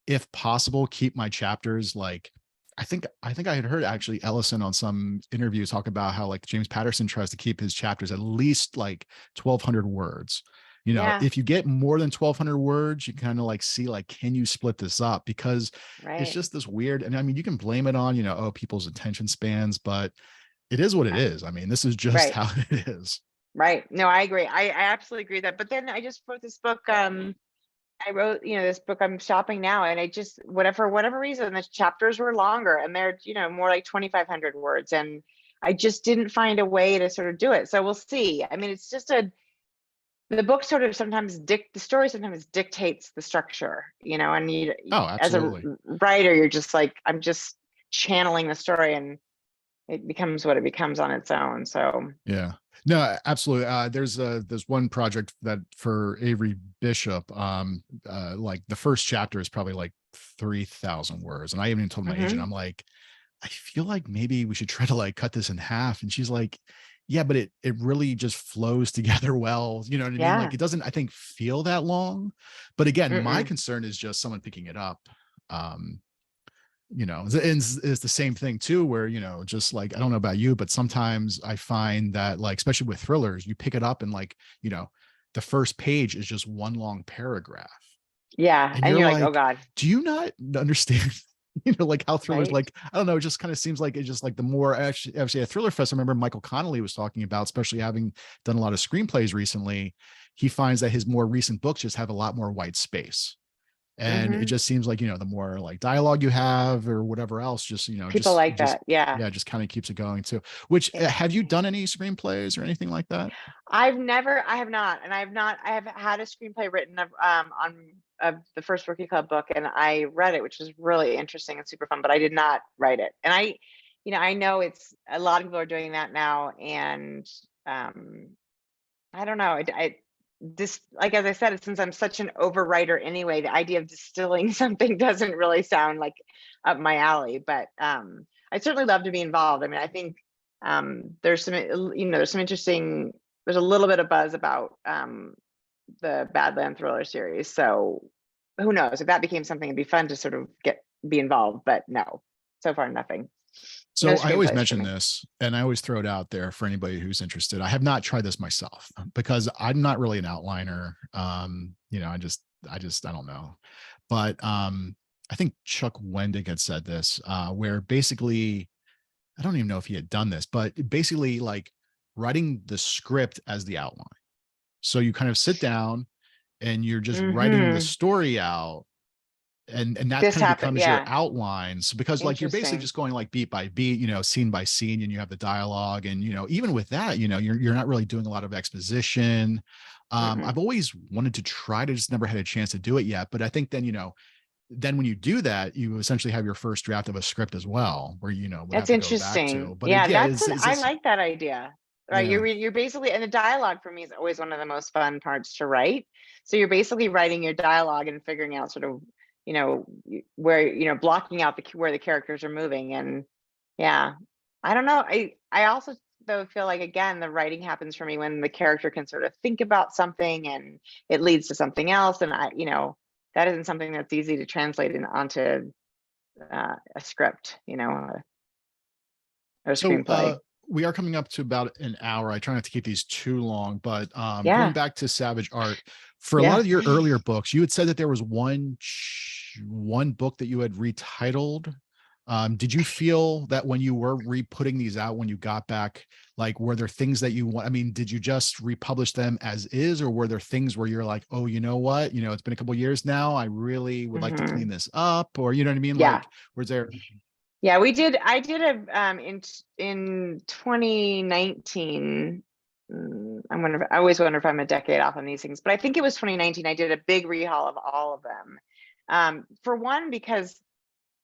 if possible, keep my chapters like, I think I had heard actually Ellison on some interview talk about how like James Patterson tries to keep his chapters at least like 1,200 words. You know, yeah, if you get more than 1,200 words, you kind of like see like, can you split this up? Because it's right. just this weird, and I mean, you can blame it on, you know, oh, people's attention spans, but it is what it is. I mean, this is just Right. how it is. Right. No, I agree. I absolutely agree with that. But then I just wrote this book. I wrote, this book I'm shopping now, and I just, whatever reason, the chapters were longer, and they're, more like 2,500 words. And I just didn't find a way to sort of do it. So we'll see. I mean, it's just the book sort of sometimes the story sometimes dictates the structure, and Oh, as a absolutely. writer, you're just like, I'm just channeling the story, and it becomes what it becomes on its own. So Yeah. No, absolutely. There's one project that for Avery Bishop, like the first chapter is probably like 3,000 words. And I even told my agent, mhm. I'm like, I feel like maybe we should try to like cut this in half. And she's like, yeah, but it really just flows together well. You know what I mean? Like Yeah. it doesn't, I think, feel that long. But again, my Mm-mm. concern is just someone picking it up. Um, you know, and it's the same thing too, where, you know, just like, I don't know about you, but sometimes I find that like, especially with thrillers, you pick it up and like, you know, the first page is just one long paragraph. Yeah. And And you're you're like, oh like, God. do you not understand, you know, like how thrillers, Right. like, I don't know, it just kind of seems like it's just like the more actually at Thriller Fest, I remember Michael Connolly was talking about, especially having done a lot of screenplays recently, he finds that his more recent books just have a lot more white space. And it Hmm. just seems like, you know, the more like dialogue you have or whatever else, just, you know, People like just, that. Yeah. yeah, just kind of keeps it going too. Which have you done any screenplays or anything like that? I have not, and I have had a screenplay written of the first Rookie Club book, and I read it, which was really interesting and super fun, but I did not write it. And I know it's a lot of people are doing that now, and um, I don't know. This, like, as I said, since I'm such an overwriter anyway, the idea of distilling something doesn't really sound like up my alley, but I'd certainly love to be involved. I mean, I think there's some, there's some interesting, there's a little bit of buzz about the Badland Thriller series. So who knows if that became something, it'd be fun to sort of be involved, but no, so far, nothing. No So I always screenplays for mention me. this and I always throw it out there for anybody who's interested. I have not tried this myself because I'm not really an outliner. You know, I don't know. But I think Chuck Wendig had said this, where basically, I don't even know if he had done this, but basically like writing the script as the outline. So you kind of sit down and you're just writing the Hmm. story out, and that This kind of happened. becomes your Yeah. outlines, because like you're basically Interesting. just going like beat by beat, you know, scene by scene, and you have the dialogue, and you know, even with that, you know, you're not really doing a lot of exposition. Mm-mm. I've always wanted to try to, just never had a chance to do it yet. But I think then, then when you do that, you essentially have your first draft of a script as well, where, would have That's to go back to. interesting. But Yeah, yeah, I is like that idea. Right. yeah. You're basically, and the dialogue for me is always one of the most fun parts to write. So you're basically writing your dialogue and figuring out sort of, where, blocking out where the characters are moving. And yeah, I don't know. I also though feel like, again, the writing happens for me when the character can sort of think about something and it leads to something else. And that isn't something that's easy to translate onto a script, or a So screenplay. we are coming up to about an hour. I try not to keep these too long, but going Yeah. back to Savage Art, for a lot Yeah. of your earlier books, you had said that there was one book that you had retitled. Did you feel that when you were re-putting these out, when you got back, like, were there things that you want? I mean, did you just republish them as is, or were there things where you're like, oh, you know what? It's been a couple of years now. I really would like to clean Hmm. this up, or you know what I mean? Yeah. Like, was there? Yeah, I did a in 2019. I always wonder if I'm a decade off on these things, but I think it was 2019. I did a big rehaul of all of them. For one, because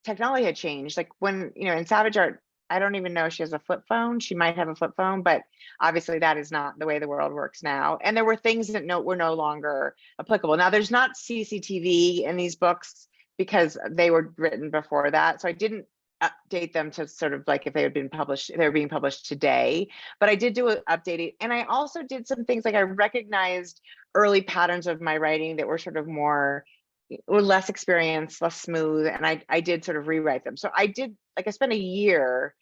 technology had changed. Like when, in Savage Art, I don't even know if she has a flip phone. She might have a flip phone, but obviously that is not the way the world works now. And there were things that were no longer applicable. Now there's not CCTV in these books because they were written before that. So I didn't update them to sort of like if they had been published, they were being published today. But I did do an updated, and I also did some things like I recognized early patterns of my writing that were sort of more or less experienced, less smooth, and I did sort of rewrite them. So I did, like, I spent a year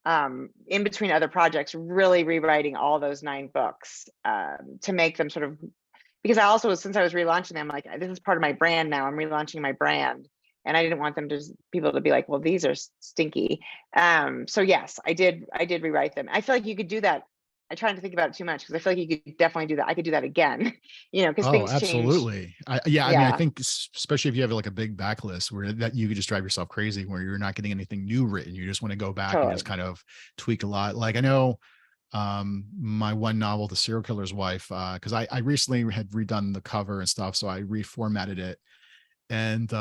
in between other projects really rewriting all those 9 books to make them sort of, because I also, since I was relaunching them, like, this is part of my brand now. I'm relaunching my brand, and I didn't want them to people to be like, well, these are stinky. So yes, I did rewrite them. I feel like you could do that. I try not to think about it too much because I feel like you could definitely do that. I could do that again, because Oh, things change. absolutely. Yeah, I mean, I Yeah, think especially if you have like a big backlist where that you could just drive yourself crazy where you're not getting anything new written. You just want to go back and just totally. kind of tweak a lot. Like I know my one novel, The Serial Killer's Wife, because I recently had redone the cover and stuff, so I reformatted it. And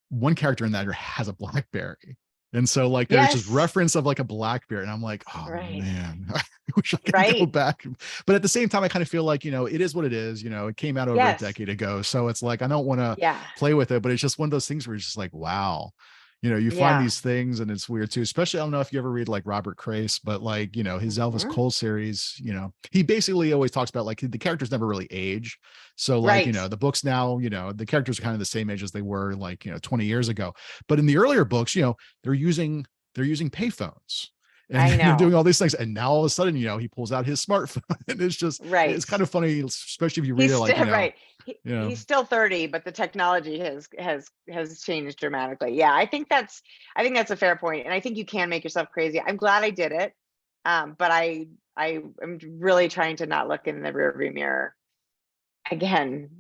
one character in that has a Blackberry. And so like there's just Yes, reference of like a Blackberry. And I'm like, oh right, man, I wish I could go right. back. But at the same time, I kind of feel like, it is what it is. It came out over a Yes, decade ago. So it's like I don't want to yeah, play with it, but it's just one of those things where it's just like, wow. You find yeah. these things and it's weird too, especially I don't know if you ever read like Robert Crace, but like, his Elvis Mhm. Cole series, he basically always talks about like the characters never really age. So like, Right. the books now, the characters are kind of the same age as they were like, 20 years ago. But in the earlier books, they're using payphones and I they're doing know. all these things. And now all of a sudden, he pulls out his smartphone and it's Right. kind of funny, especially if you read He's it like, still right. you know, He's still 30, but the technology has changed dramatically. Yeah, I think that's a fair point, and I think you can make yourself crazy. I'm glad I did it, but I am really trying to not look in the rearview mirror again.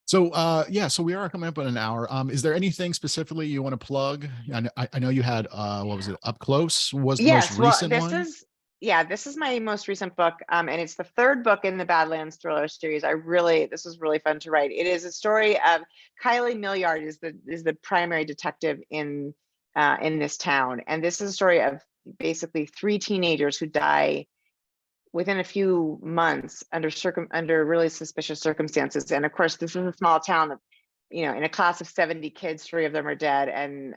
So yeah, so we are coming up on an hour. Is there anything specifically you want to plug? I know you had what was it, Up Close was the most Yes, well, recent one. this is my most recent book, and it's the third book in the Badlands thriller series. This was really fun to write. It is a story of Kylie Milliard is the primary detective in this town, and this is a story of basically 3 teenagers who die within a few months under really suspicious circumstances. And of course, this is a small town that, in a class of 70 kids, 3 of them are dead, and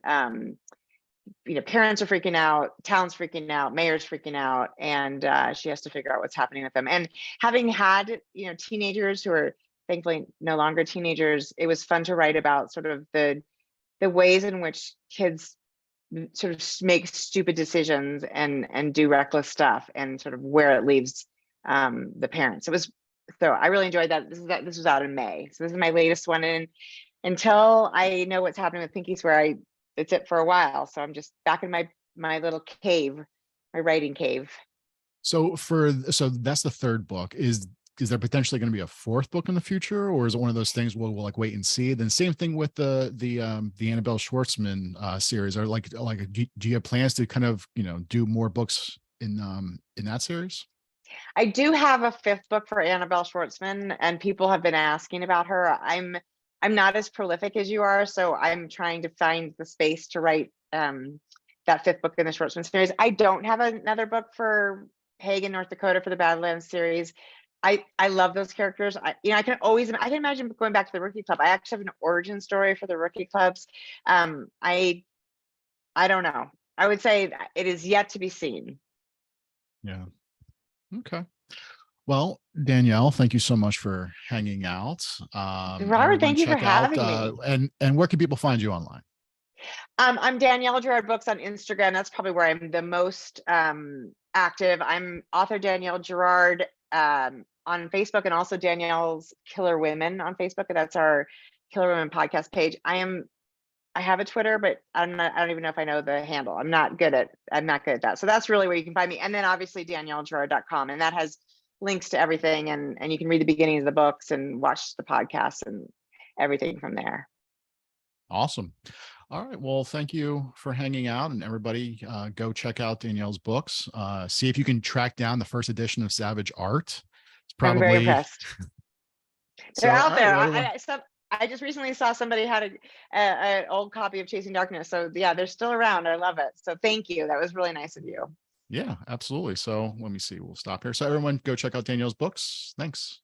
parents are freaking out, town's freaking out, mayor's freaking out, and she has to figure out what's happening with them. And having had, teenagers who are thankfully no longer teenagers, it was fun to write about sort of the ways in which kids sort of make stupid decisions and do reckless stuff, and sort of where it leaves the parents. So I really enjoyed that. This was out in May, so this is my latest one. And until I know what's happening with Pinky Swear, it's it for a while. So I'm just back in my little cave, my writing cave. So that's the third book. Is there potentially going to be a fourth book in the future, or is it one of those things we'll like wait and see? Then same thing with the Annabelle Schwartzman series. Or do you have plans to kind of do more books in that series? I do have a fifth book for Annabelle Schwartzman, and people have been asking about her. I'm not as prolific as you are, so I'm trying to find the space to write that fifth book in the Schwartzman series. I don't have another book for Hagen, North Dakota, for the Badlands series. I love those characters. I can imagine going back to the Rookie Club. I actually have an origin story for the Rookie Clubs. I don't know. I would say it is yet to be seen. Yeah. Okay. Well, Danielle, thank you so much for hanging out. Robert, Everyone thank you for check out, having me. and where can people find you online? I'm Danielle Girard Books on Instagram. That's probably where I'm the most active. I'm author Danielle Girard on Facebook, and also Danielle's Killer Women on Facebook. And that's our Killer Women podcast page. I have a Twitter, but I don't even know if I know the handle. I'm not good at that. So that's really where you can find me. And then obviously DanielleGirard.com, and that has links to everything, and you can read the beginning of the books and watch the podcast and everything from there. Awesome. All right. Well, thank you for hanging out, and everybody go check out Danielle's books. See if you can track down the first edition of Savage Art. It's I'm very probably impressed. so. They're All out right. there. Well, everyone. I just recently saw somebody had an old copy of Chasing Darkness. So yeah, they're still around. I love it. So thank you. That was really nice of you. Yeah, absolutely. So let me see. We'll stop here. So everyone go check out Danielle's books. Thanks.